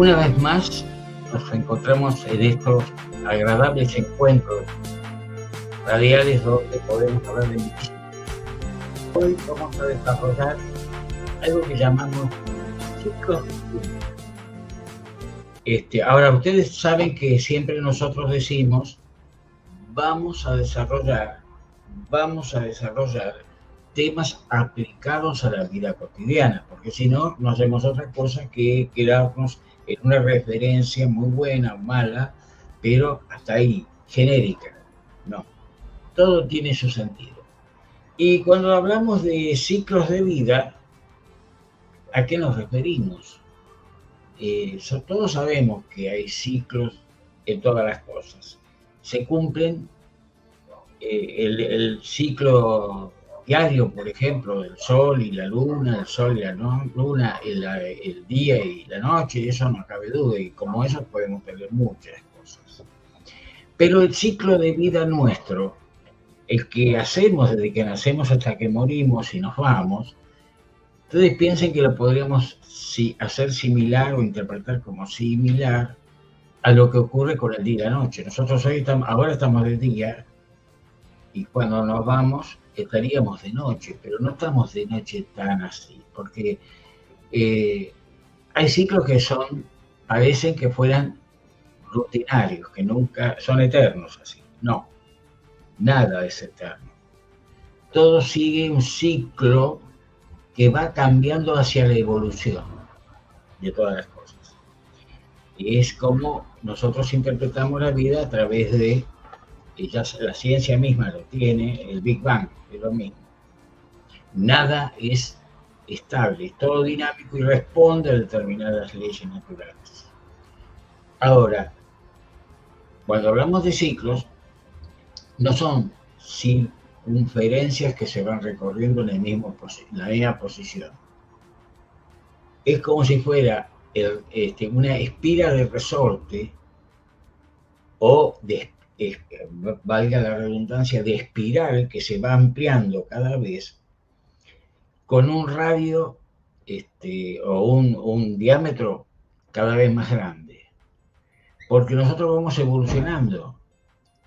Una vez más nos encontramos en estos agradables encuentros radiales donde podemos hablar de muchísimo. Hoy vamos a desarrollar algo que llamamos ciclos. Ahora, ustedes saben que siempre nosotros decimos vamos a desarrollar temas aplicados a la vida cotidiana, porque si no, no hacemos otra cosa que quedarnos en una referencia muy buena o mala, pero hasta ahí, genérica. No, todo tiene su sentido. Y cuando hablamos de ciclos de vida, ¿a qué nos referimos? Todos sabemos que hay ciclos en todas las cosas. Se cumplen el ciclo diario, por ejemplo, del sol y la luna, el sol y la luna, el día y la noche, eso no cabe duda, y como eso podemos tener muchas cosas. Pero el ciclo de vida nuestro, el que hacemos desde que nacemos hasta que morimos y nos vamos, ustedes piensen que lo podríamos hacer similar o interpretar como similar a lo que ocurre con el día y la noche. Nosotros ahora estamos de día, y cuando nos vamos estaríamos de noche, pero no estamos de noche tan así, porque hay ciclos que parecen que fueran rutinarios, que nunca son eternos así. No, nada es eterno. Todo sigue un ciclo que va cambiando hacia la evolución de todas las cosas. Y es como nosotros interpretamos la vida a través de, y ya la ciencia misma lo tiene, el Big Bang, es lo mismo. Nada es estable, es todo dinámico y responde a determinadas leyes naturales. Ahora, cuando hablamos de ciclos, no son circunferencias que se van recorriendo en la misma posición. Es como si fuera una espira de resorte o valga la redundancia, de espiral que se va ampliando cada vez con un radio o un diámetro cada vez más grande. Porque nosotros vamos evolucionando,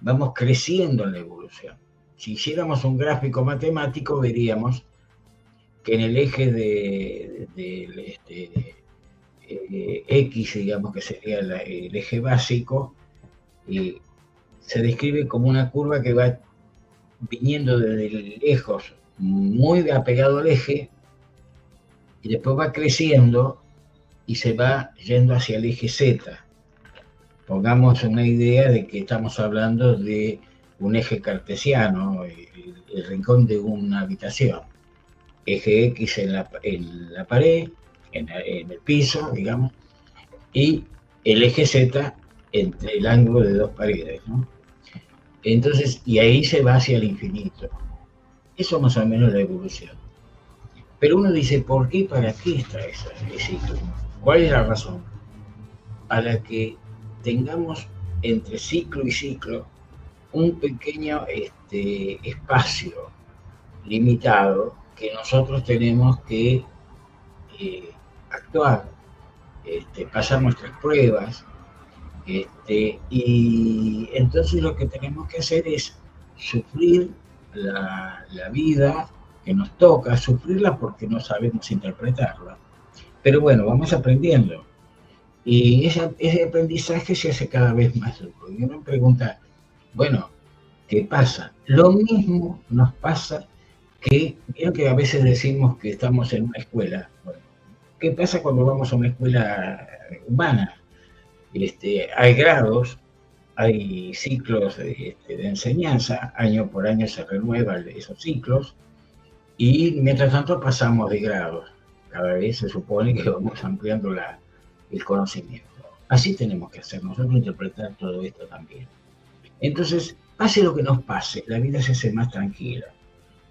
vamos creciendo en la evolución. Si hiciéramos un gráfico matemático, veríamos que en el eje X, digamos que sería el eje básico, se describe como una curva que va viniendo desde lejos, muy apegado al eje, y después va creciendo y se va yendo hacia el eje Z. Pongamos una idea de que estamos hablando de un eje cartesiano, el rincón de una habitación. Eje X en la pared, en el piso, digamos, y el eje Z entre el ángulo de dos paredes, ¿no? Entonces, y ahí se va hacia el infinito. Eso más o menos es la evolución. Pero uno dice, ¿por qué y para qué está ese ciclo? ¿Cuál es la razón? Para que tengamos entre ciclo y ciclo un pequeño espacio limitado que nosotros tenemos que actuar, pasar nuestras pruebas, y entonces lo que tenemos que hacer es sufrir la vida que nos toca, sufrirla porque no sabemos interpretarla. Pero bueno, vamos aprendiendo. Y ese aprendizaje se hace cada vez más duro. Y uno pregunta, bueno, ¿qué pasa? Lo mismo nos pasa vieron que a veces decimos que estamos en una escuela. Bueno, ¿qué pasa cuando vamos a una escuela humana? Hay grados, hay ciclos de enseñanza, año por año se renuevan esos ciclos, y mientras tanto pasamos de grados. Cada vez se supone que vamos ampliando el conocimiento. Así tenemos que hacer nosotros, interpretar todo esto también. Entonces, pase lo que nos pase, la vida se hace más tranquila,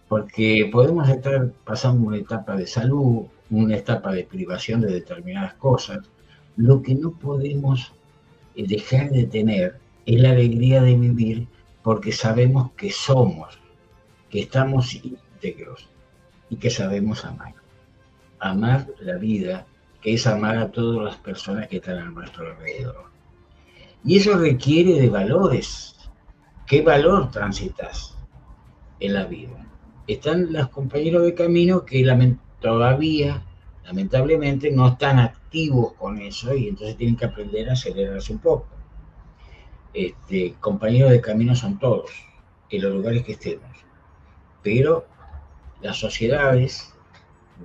porque podemos estar pasando una etapa de salud, una etapa de privación de determinadas cosas. Lo que no podemos dejar de tener es la alegría de vivir, porque sabemos que somos, que estamos íntegros y que sabemos amar. Amar la vida que es amar a todas las personas que están a nuestro alrededor. Y eso requiere de valores. ¿Qué valor transitas en la vida? Están los compañeros de camino que todavía, lamentablemente, no están activos con eso y entonces tienen que aprender a acelerarse un poco. Compañeros de camino son todos, en los lugares que estemos. Pero las sociedades,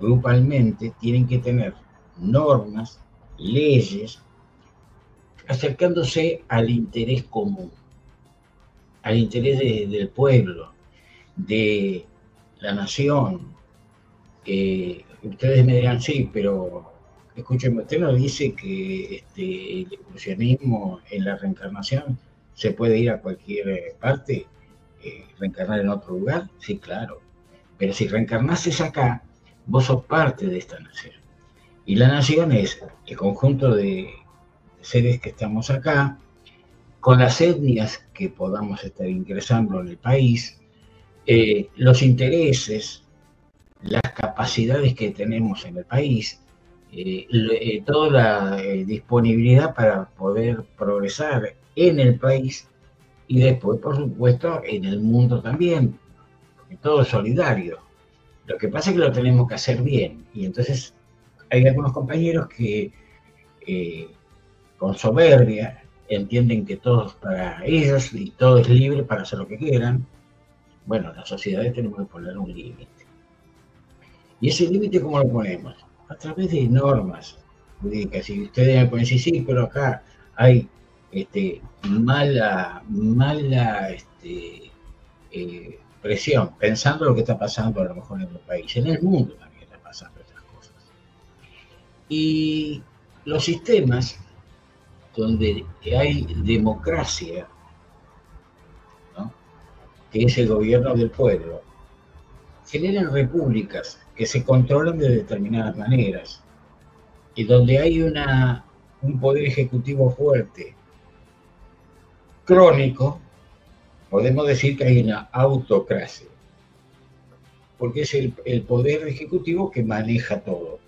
grupalmente, tienen que tener normas, leyes, acercándose al interés común, al interés del pueblo, de la nación. Ustedes me dirán, sí, pero escúcheme, usted nos dice que el evolucionismo en la reencarnación se puede ir a cualquier parte, reencarnar en otro lugar. Sí, claro, pero si reencarnases acá, vos sos parte de esta nación. Y la nación es el conjunto de seres que estamos acá, con las etnias que podamos estar ingresando en el país, los intereses, las capacidades que tenemos en el país, toda la disponibilidad para poder progresar en el país y después, por supuesto, en el mundo también, porque todo es solidario. Lo que pasa es que lo tenemos que hacer bien y entonces hay algunos compañeros que con soberbia entienden que todo es para ellos y todo es libre para hacer lo que quieran. Bueno, las sociedades tenemos que poner un límite. ¿Y ese límite cómo lo ponemos? A través de normas jurídicas. Si ustedes me pueden decir, sí, pero acá hay mala presión, pensando lo que está pasando a lo mejor en el país. En el mundo también está pasando estas cosas. Y los sistemas donde hay democracia, ¿no?, que es el gobierno del pueblo, generan repúblicas que se controlan de determinadas maneras y donde hay un poder ejecutivo fuerte, crónico, podemos decir que hay una autocracia, porque es el poder ejecutivo que maneja todo.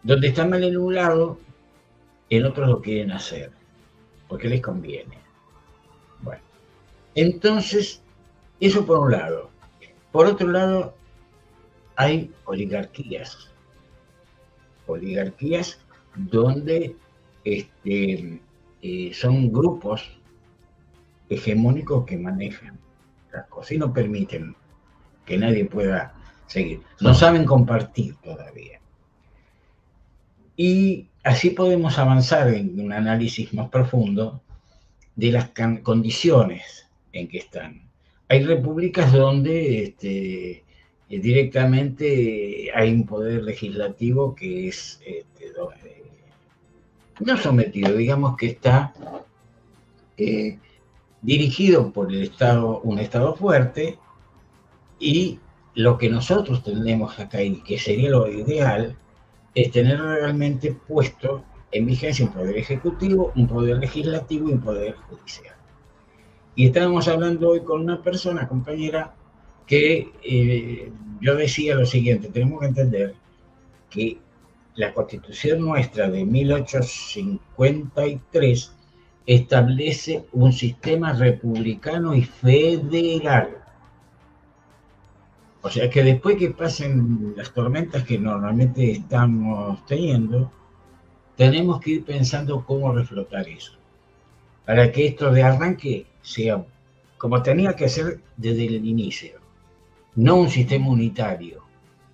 Donde está mal en un lado, en otros lo quieren hacer, porque les conviene. Bueno, entonces, eso por un lado. Por otro lado, hay oligarquías. Oligarquías donde son grupos hegemónicos que manejan las cosas y no permiten que nadie pueda seguir. No saben compartir todavía. Y así podemos avanzar en un análisis más profundo de las condiciones en que están. Hay repúblicas donde directamente hay un poder legislativo que es no sometido, digamos que está dirigido por el Estado, un Estado fuerte, y lo que nosotros tenemos acá y que sería lo ideal es tener realmente puesto en vigencia un poder ejecutivo, un poder legislativo y un poder judicial. Y estábamos hablando hoy con una persona, compañera, que yo decía lo siguiente: tenemos que entender que la Constitución nuestra de 1853 establece un sistema republicano y federal. O sea que después que pasen las tormentas que normalmente estamos teniendo, tenemos que ir pensando cómo reflotar eso, para que esto de arranque sea como tenía que ser desde el inicio, no un sistema unitario,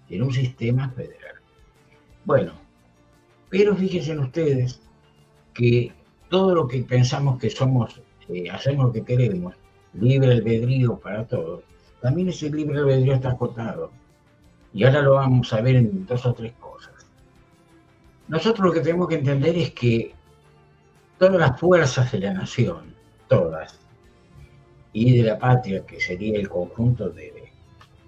sino un sistema federal. Bueno, pero fíjense ustedes que todo lo que pensamos que somos, hacemos lo que queremos, libre albedrío para todos, también ese libre albedrío está acotado. Y ahora lo vamos a ver en 2 o 3 cosas. Nosotros lo que tenemos que entender es que todas las fuerzas de la nación, todas, y de la patria, que sería el conjunto de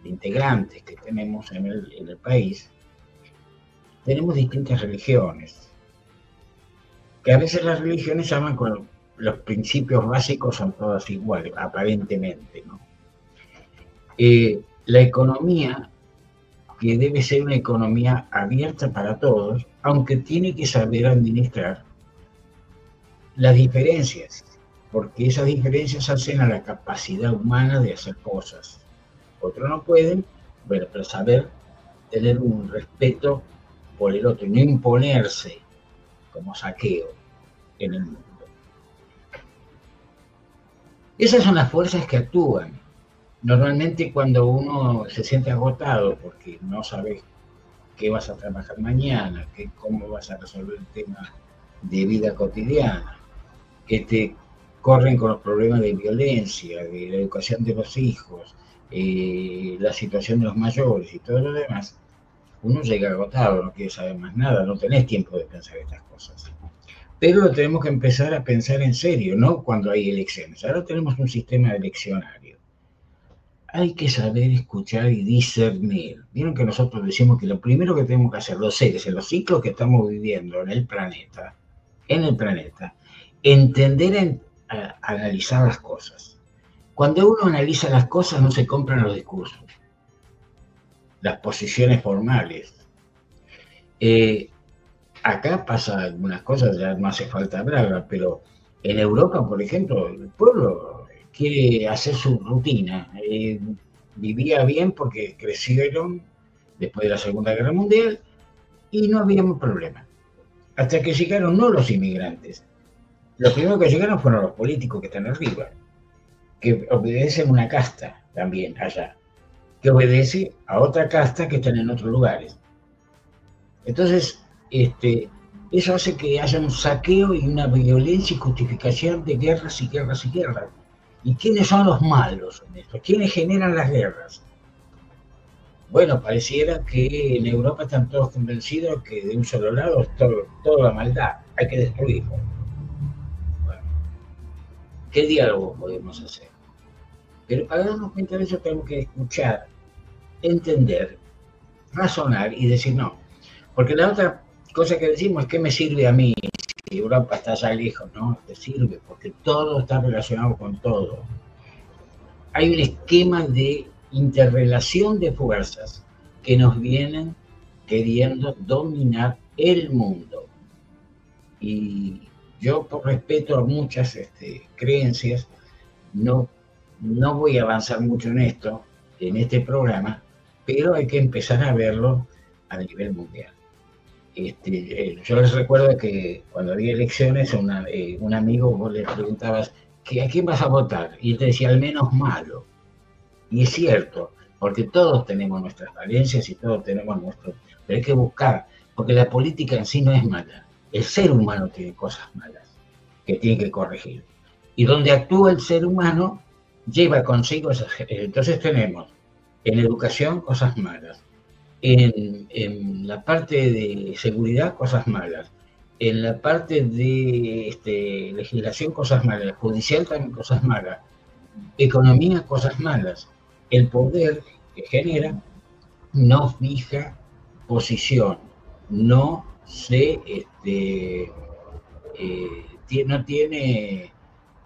integrantes que tenemos en el país, tenemos distintas religiones, que a veces las religiones llaman con los principios básicos son todas iguales, aparentemente, ¿no? La economía que debe ser una economía abierta para todos, aunque tiene que saber administrar las diferencias, porque esas diferencias hacen a la capacidad humana de hacer cosas. Otros no pueden, bueno, pero saber tener un respeto por el otro y no imponerse como saqueo en el mundo. Esas son las fuerzas que actúan. Normalmente cuando uno se siente agotado porque no sabes qué vas a trabajar mañana, cómo vas a resolver el tema de vida cotidiana, que te corren con los problemas de violencia, de la educación de los hijos, la situación de los mayores y todo lo demás, uno llega agotado, no quiere saber más nada, no tenés tiempo de pensar estas cosas. Pero lo tenemos que empezar a pensar en serio, no cuando hay elecciones. Ahora tenemos un sistema eleccionario. Hay que saber escuchar y discernir. Vieron que nosotros decimos que lo primero que tenemos que hacer, los seres, en los ciclos que estamos viviendo en el planeta, entender, analizar las cosas. Cuando uno analiza las cosas no se compran los discursos, las posiciones formales. Acá pasa algunas cosas, ya no hace falta hablar, pero en Europa, por ejemplo, el pueblo quiere hacer su rutina. Vivía bien porque crecieron después de la Segunda Guerra Mundial y no habíamos problema. Hasta que llegaron no los inmigrantes. Los primeros que llegaron fueron los políticos que están arriba, que obedecen una casta también allá, que obedece a otra casta que están en otros lugares. Entonces, eso hace que haya un saqueo y una violencia y justificación de guerras y guerras y guerras. ¿Y quiénes son los malos en esto? ¿Quiénes generan las guerras? Bueno, pareciera que en Europa están todos convencidos que de un solo lado es toda la maldad, hay que destruirlo. Bueno, ¿qué diálogo podemos hacer? Pero para darnos cuenta de eso tenemos que escuchar, entender, razonar y decir no. Porque la otra cosa que decimos es ¿qué me sirve a mí si Europa está allá lejos? No, te sirve porque todo está relacionado con todo. Hay un esquema de interrelación de fuerzas que nos vienen queriendo dominar el mundo. Y yo, por respeto a muchas creencias, no voy a avanzar mucho en esto, en este programa, pero hay que empezar a verlo a nivel mundial. Yo les recuerdo que cuando había elecciones, un amigo vos le preguntabas ¿a quién vas a votar? Y él te decía, al menos malo. Y es cierto, porque todos tenemos nuestras valencias y todos tenemos nuestro... Pero hay que buscar, porque la política en sí no es mala. El ser humano tiene cosas malas que tiene que corregir. Y donde actúa el ser humano, lleva consigo esas... Entonces tenemos en educación cosas malas, en la parte de seguridad cosas malas, en la parte de legislación cosas malas, judicial también cosas malas, economía cosas malas. El poder que genera no fija posición, no no tiene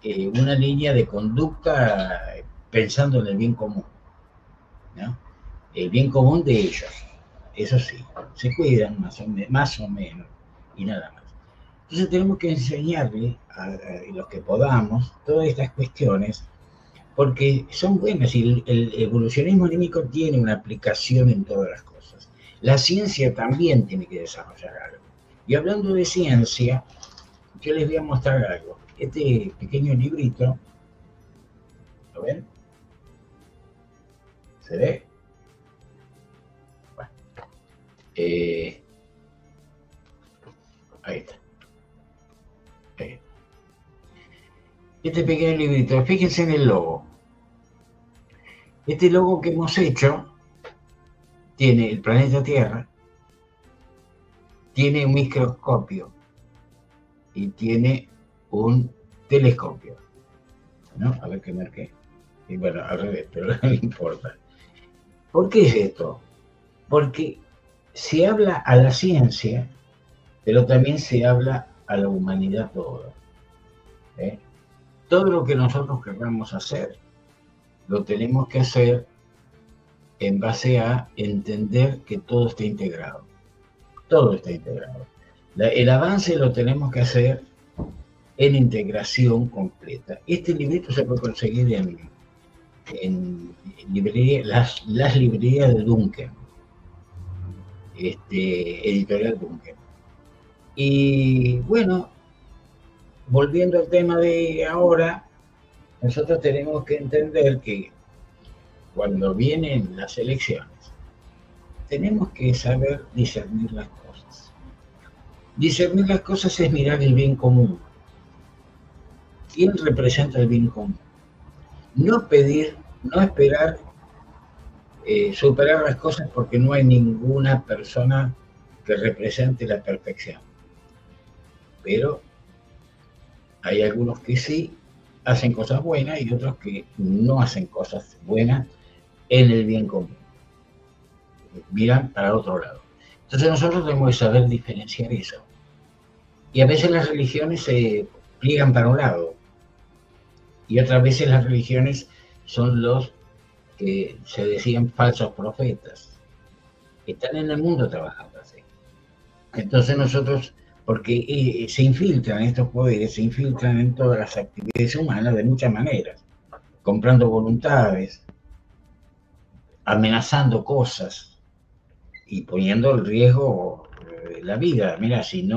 una línea de conducta pensando en el bien común, ¿no? El bien común de ellos, eso sí, se cuidan más o menos y nada más. Entonces tenemos que enseñarle a los que podamos todas estas cuestiones porque son buenas y el evolucionismo anímico tiene una aplicación en todas las cosas. La ciencia también tiene que desarrollar algo. Y hablando de ciencia, yo les voy a mostrar algo. Este pequeño librito, ¿lo ven? ¿Se ve? Bueno, ahí está. Este pequeño librito, fíjense en el logo. Este logo que hemos hecho tiene el planeta Tierra, tiene un microscopio y tiene un telescopio, ¿no? A ver qué marqué. Y bueno, al revés, pero no importa. ¿Por qué es esto? Porque se habla a la ciencia, pero también se habla a la humanidad toda. Todo lo que nosotros queramos hacer, lo tenemos que hacer en base a entender que todo está integrado. Todo está integrado. El avance lo tenemos que hacer en integración completa. Este librito se puede conseguir en librería, las librerías de Duncan, editorial Duncan. Y bueno, volviendo al tema de ahora, nosotros tenemos que entender que cuando vienen las elecciones, tenemos que saber discernir las cosas. Discernir las cosas es mirar el bien común. ¿Quién representa el bien común? No pedir, no esperar superar las cosas porque no hay ninguna persona que represente la perfección. Pero hay algunos que sí hacen cosas buenas y otros que no hacen cosas buenas en el bien común. Miran para otro lado. Entonces nosotros tenemos que saber diferenciar eso. Y a veces las religiones se pliegan para un lado. Y otras veces las religiones son los que se decían falsos profetas. Están en el mundo trabajando así. Entonces nosotros, porque se infiltran estos poderes, se infiltran en todas las actividades humanas de muchas maneras, comprando voluntades, amenazando cosas y poniendo en riesgo la vida. Mira, si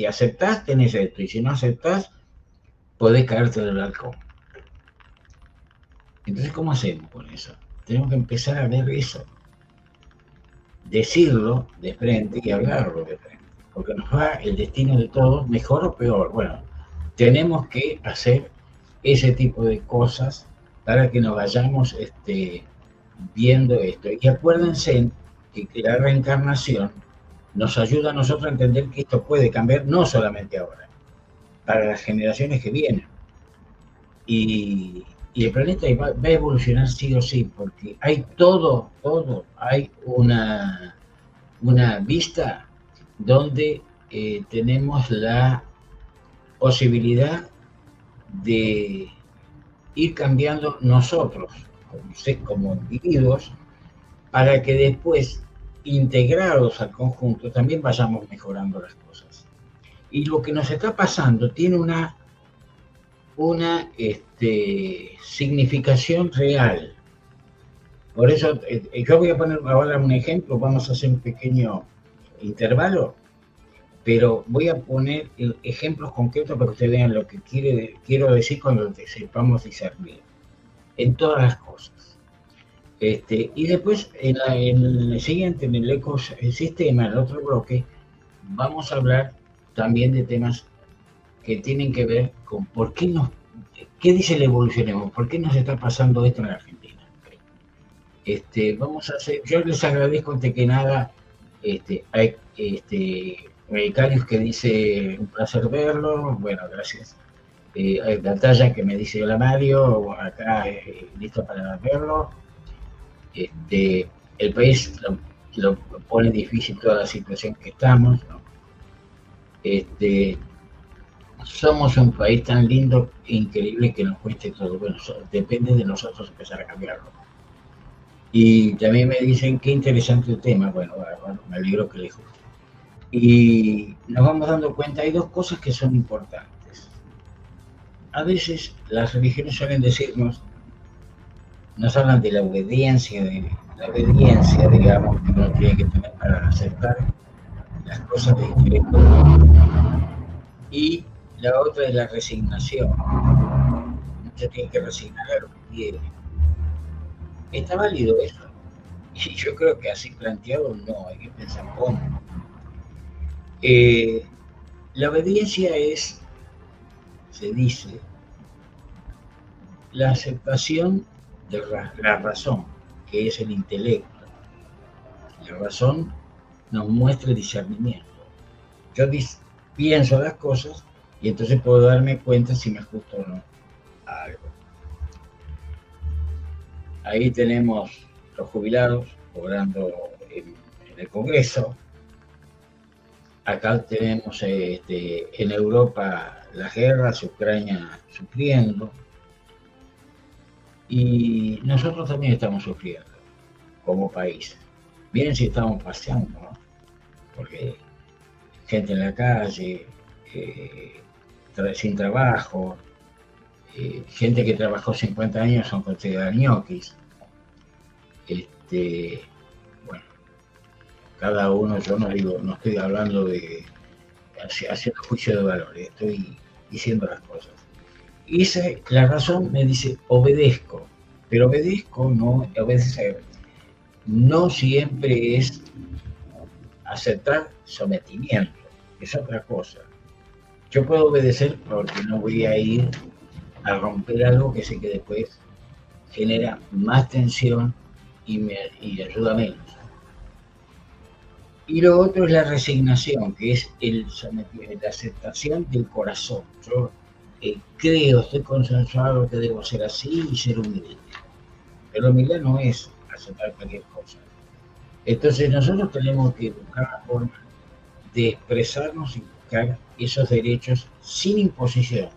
aceptás, tenés esto, y si no aceptás, podés caerte del balcón. Entonces, ¿cómo hacemos con eso? Tenemos que empezar a ver eso, decirlo de frente y hablarlo de frente, porque nos va el destino de todos, mejor o peor. Bueno, tenemos que hacer ese tipo de cosas para que nos vayamos viendo esto. Y acuérdense que la reencarnación nos ayuda a nosotros a entender que esto puede cambiar no solamente ahora, para las generaciones que vienen. Y el planeta va a evolucionar sí o sí, porque hay todo, hay una vista donde tenemos la posibilidad de ir cambiando nosotros, como individuos, para que después, integrados al conjunto, también vayamos mejorando las cosas. Y lo que nos está pasando tiene una significación real. Por eso, yo voy a poner ahora un ejemplo, vamos a hacer un pequeño intervalo, pero voy a poner ejemplos concretos para que ustedes vean lo que quiero decir cuando sepamos discernir en todas las cosas. Y después, en el siguiente, en el ecosistema, en el otro bloque, vamos a hablar también de temas que tienen que ver con qué dice el evolucionismo, por qué nos está pasando esto en la Argentina. Vamos a hacer, yo les agradezco antes que nada, hay Carius que dice un placer verlo, bueno, gracias. Hay Natalia que me dice hola Mario, acá listo para verlo. El país lo pone difícil toda la situación que estamos, ¿no? Somos un país tan lindo e increíble que nos cueste todo. Bueno, depende de nosotros empezar a cambiarlo. Y también me dicen qué interesante el tema. Bueno, me alegro que les guste. Y nos vamos dando cuenta, hay dos cosas que son importantes. A veces las religiones suelen decirnos, nos hablan de la obediencia, digamos, que uno tiene que tener para aceptar las cosas de diferente modo. Y la otra es la resignación. Uno tiene que resignar a lo que quiere. ¿Está válido eso? Y yo creo que así planteado no, hay que pensar cómo. La obediencia es, se dice, la aceptación de la razón, que es el intelecto. La razón nos muestra el discernimiento. Yo pienso las cosas y entonces puedo darme cuenta si me ajusto o no a algo. Ahí tenemos los jubilados cobrando en el Congreso. Acá tenemos en Europa las guerras, Ucrania sufriendo. Y nosotros también estamos sufriendo. como país. Bien si estamos paseando, ¿no? Porque gente en la calle, sin trabajo, gente que trabajó 50 años son considerados ñoquis. Bueno, cada uno, yo no digo, no estoy hablando de haciendo juicio de valores, estoy diciendo las cosas. Y la razón me dice obedezco, pero obedezco, no obedecer, no siempre es aceptar sometimiento, es otra cosa. Yo puedo obedecer porque no voy a ir a romper algo que sé que después genera más tensión y ayuda menos. Y lo otro es la resignación, que es la aceptación del corazón. Yo creo, estoy consensuado que debo ser así y ser humilde. Pero la humildad no es aceptar cualquier cosa. Entonces nosotros tenemos que buscar la forma de expresarnos y buscar esos derechos sin imposición,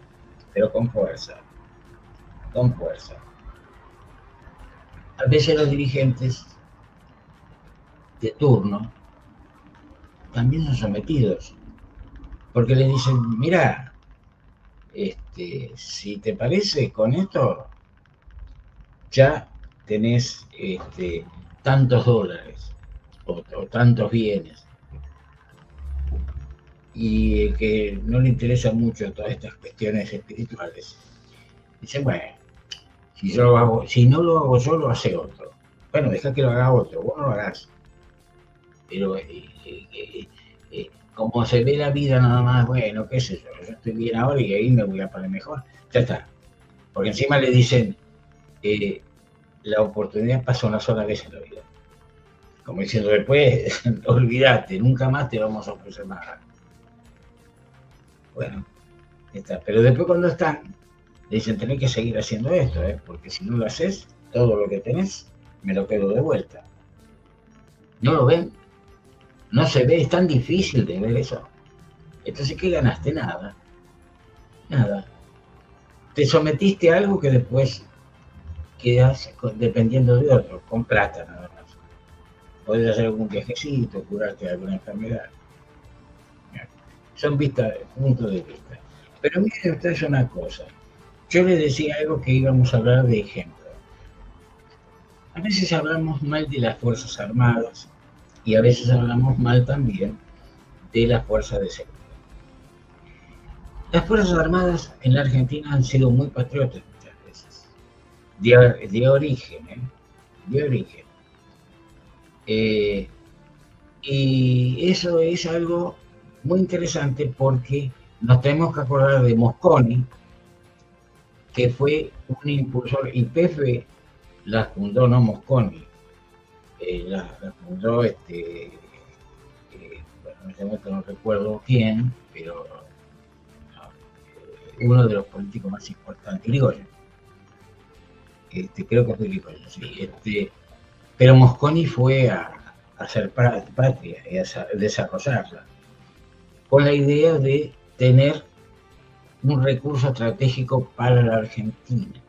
pero con fuerza. Con fuerza. A veces los dirigentes de turno también son sometidos, porque les dicen, mira, si te parece con esto, ya tenés tantos dólares o tantos bienes, y que no le interesan mucho todas estas cuestiones espirituales. Dicen, bueno, si no lo hago yo, lo hace otro. Bueno, deja que lo haga otro, vos no lo hagas. Pero como se ve la vida nada más, bueno, qué sé yo estoy bien ahora y ahí me voy a poner mejor, ya está. Porque encima le dicen, la oportunidad pasa una sola vez en la vida. Como diciendo, después, olvídate, nunca más te vamos a ofrecer nada. Bueno, está. Pero después cuando están, le dicen, tenés que seguir haciendo esto, porque si no lo haces, todo lo que tenés, me lo quedo de vuelta. ¿No lo ven? No se ve, es tan difícil de ver eso. Entonces, ¿qué ganaste? Nada. Nada. Te sometiste a algo que después quedas dependiendo de otro, con plata nada más. Podés hacer algún viajecito, curarte de alguna enfermedad. Son puntos de vista. Pero miren ustedes una cosa. Yo les decía algo que íbamos a hablar de ejemplo. A veces hablamos mal de las Fuerzas Armadas y a veces hablamos mal también de las fuerzas de seguridad. Las Fuerzas Armadas en la Argentina han sido muy patriotas muchas veces, de origen, de origen. Y eso es algo muy interesante porque nos tenemos que acordar de Mosconi, que fue un impulsor, y PF la fundó, no Mosconi, la fundó, bueno, en este momento no recuerdo quién, pero uno de los políticos más importantes, Grigorio. Creo que fue Grigorio, sí. Pero Mosconi fue a hacer patria y a desarrollarla, con la idea de tener un recurso estratégico para la Argentina,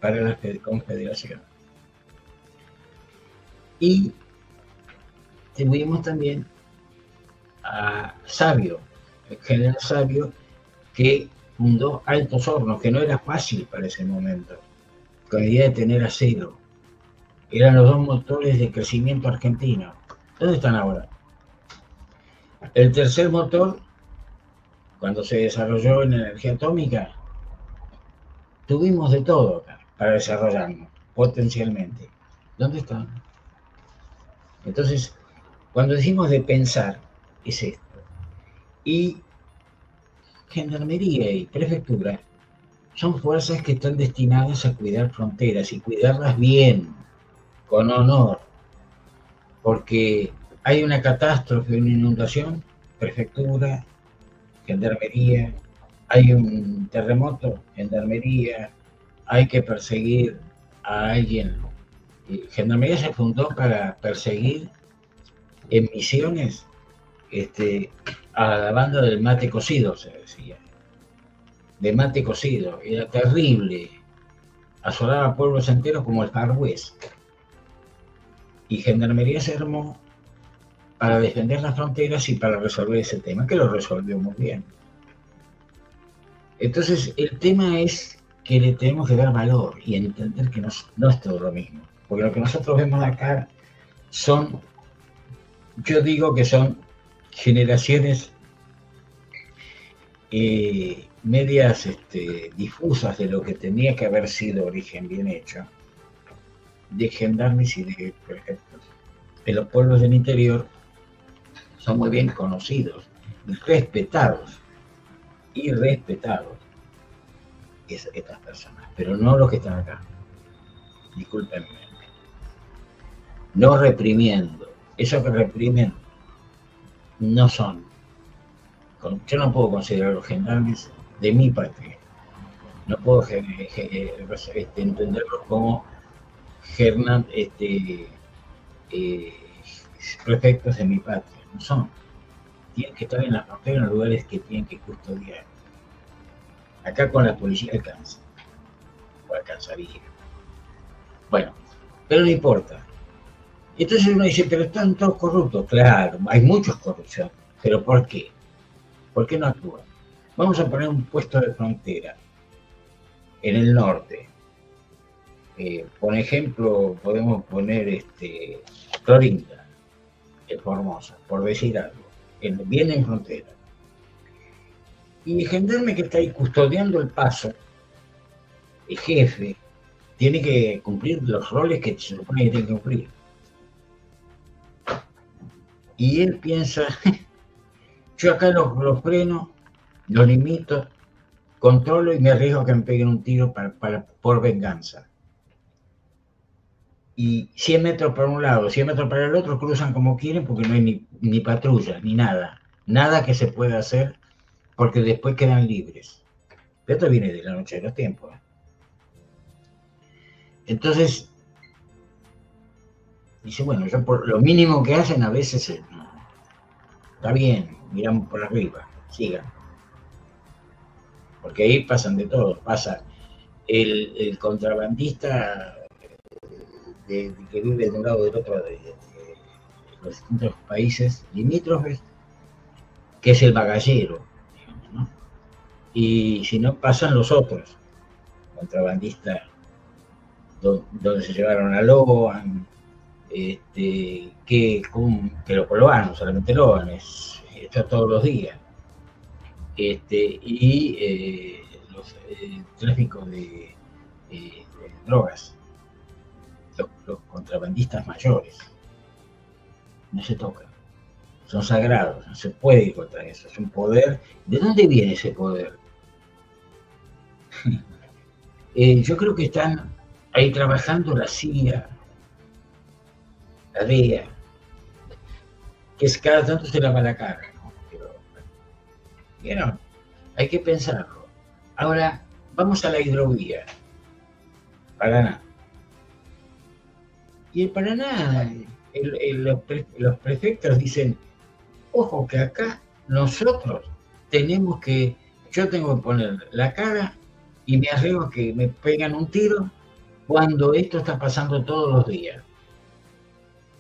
para la Confederación. Y tuvimos también a Sabio, el general Sabio, que fundó Altos Hornos, que no era fácil para ese momento, con la idea de tener acero. Eran los dos motores de crecimiento argentino. ¿Dónde están ahora? El tercer motor, cuando se desarrolló en energía atómica, tuvimos de todo acá para desarrollarnos potencialmente. ¿Dónde están? Entonces, cuando decimos de pensar, es esto. Y Gendarmería y Prefectura son fuerzas que están destinadas a cuidar fronteras y cuidarlas bien, con honor, porque hay una catástrofe, una inundación, Prefectura, Gendarmería, hay un terremoto, Gendarmería, hay que perseguir a alguien. Gendarmería se fundó para perseguir en Misiones a la banda del mate cocido, se decía. De mate cocido, era terrible. Asolaba pueblos enteros como el Far West. Y Gendarmería se armó para defender las fronteras y para resolver ese tema, que lo resolvió muy bien. Entonces, el tema es que le tenemos que dar valor y entender que no es todo lo mismo. Porque lo que nosotros vemos acá son, yo digo que son generaciones medias difusas de lo que tenía que haber sido origen bien hecho, de gendarmes y de prefectos. En los pueblos del interior son muy bien conocidos y respetados estas personas, pero no los que están acá. Discúlpenme. No reprimiendo. Esos que reprimen no son. Yo no puedo considerar a los gendarmes de mi patria. No puedo entenderlos como prefectos de mi patria. No son. Tienen que estar en la frontera, en los lugares que tienen que custodiar. Acá con la policía alcanza. O alcanzaría. Bueno, pero no importa. Entonces uno dice, pero están todos corruptos. Claro, hay muchos corrupción. ¿Pero por qué? ¿Por qué no actúan? Vamos a poner un puesto de frontera en el norte. Por ejemplo, podemos poner Clorinda, Formosa, por decir algo, bien en frontera. Y el gendarme que está ahí custodiando el paso, el jefe, tiene que cumplir los roles que se supone que tiene que cumplir. Y él piensa, yo acá los freno, los limito, controlo y me arriesgo a que me peguen un tiro por venganza. Y 100 metros para un lado, 100 metros para el otro, cruzan como quieren porque no hay ni patrulla, ni nada. Nada que se pueda hacer porque después quedan libres. Pero esto viene de la noche de los tiempos. Entonces, dice, bueno, yo por lo mínimo que hacen a veces está bien, miramos por arriba, sigan. Porque ahí pasan de todo, pasa el contrabandista que vive de un lado del otro de los distintos países limítrofes, que es el bagallero, digamos, ¿no? Y si no, pasan los otros contrabandistas donde se llevaron a Logan, que lo Logan, no solamente Logan, está todos los días. Y los tráficos de drogas, los contrabandistas mayores, no se tocan, son sagrados, no se puede ir contra eso, es un poder. ¿De dónde viene ese poder? Yo creo que están ahí trabajando la CIA, la DEA, que es cada tanto se lava la cara, ¿no? Pero hay que pensarlo. Ahora, vamos a la hidrovía, Paraná. Y en Paraná, los prefectos dicen, ojo que acá nosotros yo tengo que poner la cara y me arriesgo a que me pegan un tiro cuando esto está pasando todos los días.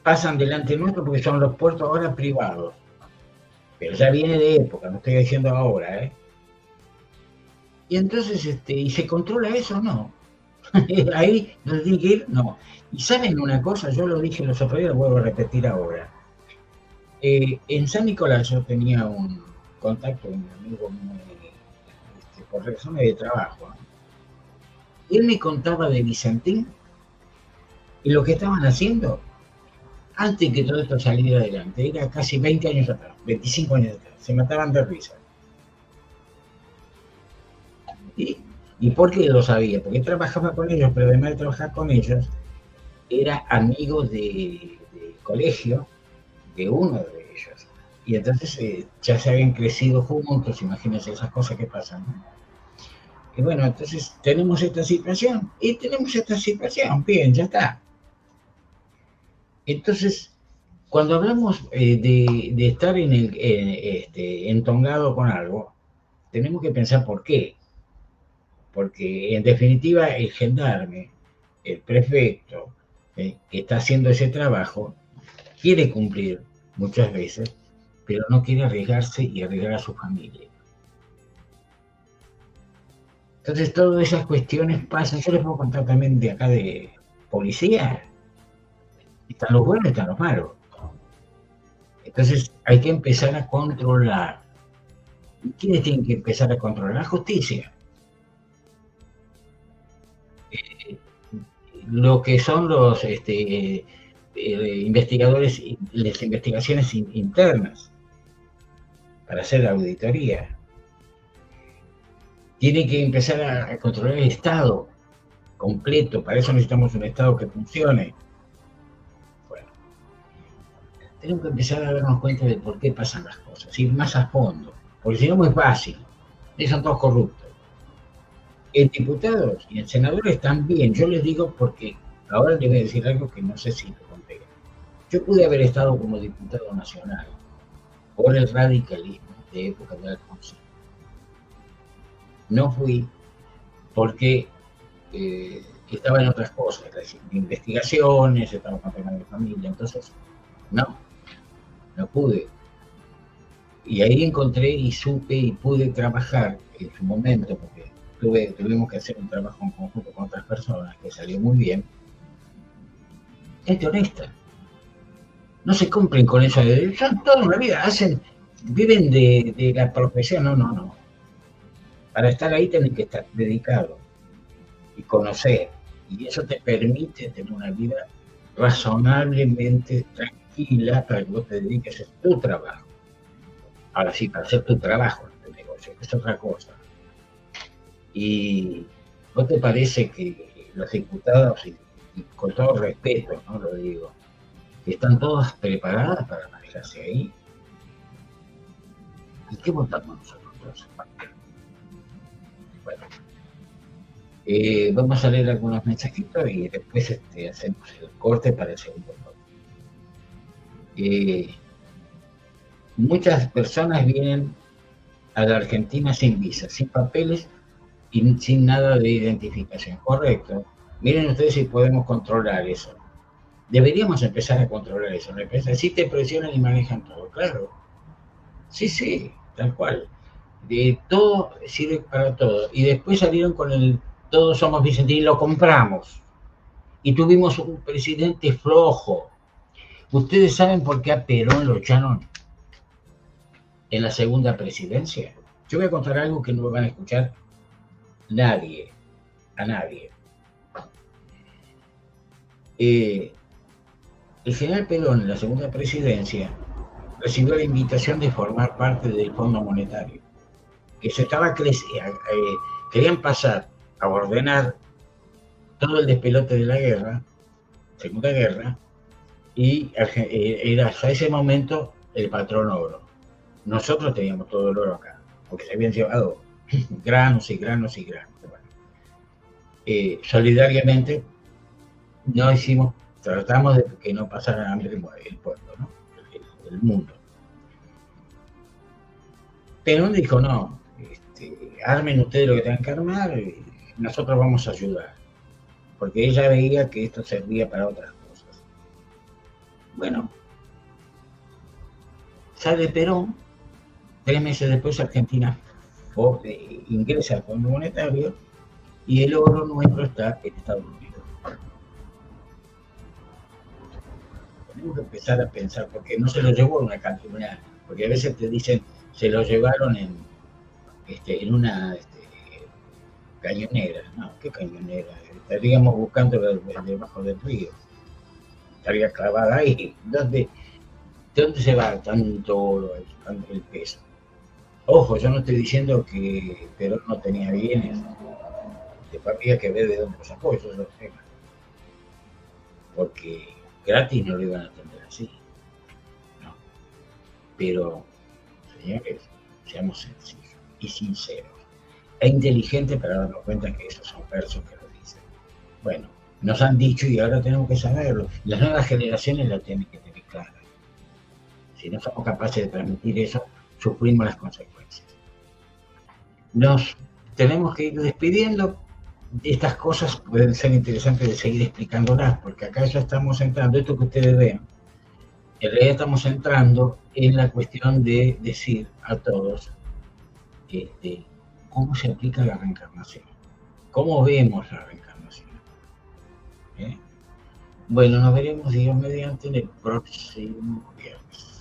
Pasan delante nuestro porque son los puertos ahora privados. Pero ya viene de época, no estoy diciendo ahora, ¿eh? Y entonces, ¿y se controla eso o no? Ahí donde tiene que ir, no. Y saben una cosa, yo lo dije los otros días, lo vuelvo a repetir ahora. En San Nicolás yo tenía un contacto con un amigo muy, por razones de trabajo, ¿no? Él me contaba de Vicentín y lo que estaban haciendo antes que todo esto saliera adelante. Era casi 20 años atrás, 25 años atrás. Se mataban de risa. ¿Y por qué lo sabía? Porque trabajaba con ellos, pero además de trabajar con ellos, era amigo de colegio de uno de ellos. Y entonces ya se habían crecido juntos, imagínense esas cosas que pasan, ¿no? Y bueno, entonces tenemos esta situación, bien, ya está. Entonces, cuando hablamos de estar entongado con algo, tenemos que pensar por qué. Porque en definitiva el gendarme, el prefecto, que está haciendo ese trabajo, quiere cumplir muchas veces, pero no quiere arriesgarse y arriesgar a su familia. Entonces, todas esas cuestiones pasan. Yo les puedo contar también de acá de policía. Están los buenos y están los malos. Entonces, hay que empezar a controlar. ¿Quiénes tienen que empezar a controlar? La justicia. Lo que son los investigadores, las investigaciones internas para hacer la auditoría. Tiene que empezar a controlar el Estado completo. Para eso necesitamos un Estado que funcione. Bueno, tenemos que empezar a darnos cuenta de por qué pasan las cosas, ir más a fondo, porque si no es muy fácil. Ellos son todos corruptos. En diputados y en senadores también. Yo les digo porque ahora les voy a decir algo que no sé si lo conté. Yo pude haber estado como diputado nacional por el radicalismo de época de Alfonsín. No fui porque estaba en otras cosas, investigaciones, estaba con temas de familia, entonces no pude. Y ahí encontré y supe y pude trabajar en su momento, porque tuvimos que hacer un trabajo en conjunto con otras personas que salió muy bien. Gente honesta. No se cumplen con eso. Son toda una vida, viven de la profesión. No. Para estar ahí tienen que estar dedicados y conocer. Y eso te permite tener una vida razonablemente tranquila para que vos te dediques a tu trabajo. Ahora sí, para hacer tu trabajo en el negocio, que es otra cosa. Y ¿no te parece que los diputados, y con todo respeto, no lo digo, que están todas preparadas para manejarse ahí? ¿Y qué votamos nosotros? Bueno, vamos a leer algunos mensajitos y después hacemos el corte para el segundo bloque. Muchas personas vienen a la Argentina sin visa, sin papeles y sin nada de identificación. Correcto. Miren ustedes si podemos controlar eso. Deberíamos empezar a controlar eso. Sí te presionan y manejan todo, claro. Sí, tal cual. De todo sirve para todo. Y después salieron con el todos somos Vicentini y lo compramos. Y tuvimos un presidente flojo. ¿Ustedes saben por qué a Perón lo echaron en la segunda presidencia? Yo voy a contar algo que no me van a escuchar nadie. El general Perón en la segunda presidencia recibió la invitación de formar parte del Fondo Monetario, que se estaba querían pasar a ordenar todo el despelote de la guerra, Segunda Guerra, y era hasta ese momento el patrón oro. Nosotros teníamos todo el oro acá, porque se habían llevado granos y granos y granos. Bueno, solidariamente tratamos de que no pasara hambre el pueblo, ¿no? El mundo. Perón dijo, no, armen ustedes lo que tengan que armar, y nosotros vamos a ayudar, porque ella veía que esto servía para otras cosas. Bueno, sale Perón, 3 meses después Argentina ingresa al Fondo Monetario y el oro nuestro está en Estados Unidos. Tenemos que empezar a pensar, porque no se lo llevó una cantina, porque a veces te dicen, se lo llevaron en una cañonera. No, ¿qué cañonera? Estaríamos buscando debajo del río. Estaría clavada ahí. ¿De dónde se va tanto el peso? Ojo, yo no estoy diciendo que Perón no tenía bienes. Después había que ver de dónde los sacó, eso es otro tema. Porque gratis no lo iban a atender así. No. Pero, señores, seamos sencillos y sinceros. Es inteligente para darnos cuenta que esos son versos que lo dicen. Bueno, nos han dicho y ahora tenemos que saberlo. Las nuevas generaciones lo tienen que tener claro. Si no somos capaces de transmitir eso, sufrimos las consecuencias. Nos tenemos que ir despidiendo. estas cosas pueden ser interesantes de seguir explicándolas, porque acá ya estamos entrando, esto que ustedes ven, en realidad estamos entrando en la cuestión de decir a todos cómo se aplica la reencarnación, cómo vemos la reencarnación. ¿Eh? Bueno, nos veremos Dios mediante en el próximo viernes.